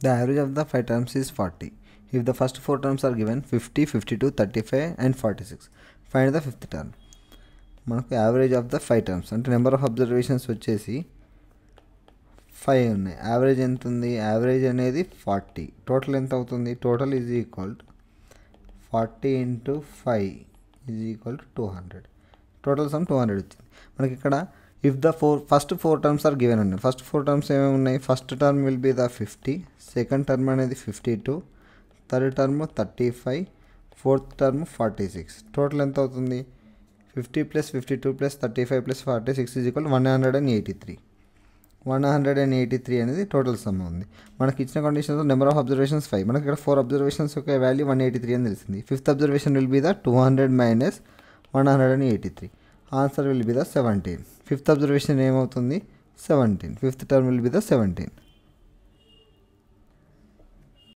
The average of the 5 terms is 40. If the first 4 terms are given 50, 52, 35 and 46. Find the fifth term. మనకు average of the 5 terms అంటే number of observations వచ్చేసి 5 ఉన్నాయి. Average ఎంత ఉంది? Average అనేది 40. Total ఎంత అవుతుంది? Total is equal to 40 into 5 is equal to 200. Total sum 200 వచ్చింది. మనకి ఇక్కడ if the first 4 terms are given ఉన్నాయి. ఫస్ట్ 4 టర్మ్స్ ఏమేమి ఉన్నాయి? First term will be the 50, second term అనేది 52, third term 35, fourth term 46. Total ఎంత అవుతుంది? 50 + 52 + 35 + 46 ఈజ్ ఈక్వల్ 183. 183 అనేది టోటల్ సమ్ ఉంది. మనకి ఇచ్చిన కండిషన్స్ నెంబర్ ఆఫ్ అబ్జర్వేషన్స్ 5. మనకి ఇక్కడ 4 అబ్జర్వేషన్స్ యొక్క వాల్యూ 183 అని తెలిసింది. Fifth observation will be the 200 - 183. Answer will be the 17. Fifth observation ఏమవుతుంది? 17. Fifth term will be the 17.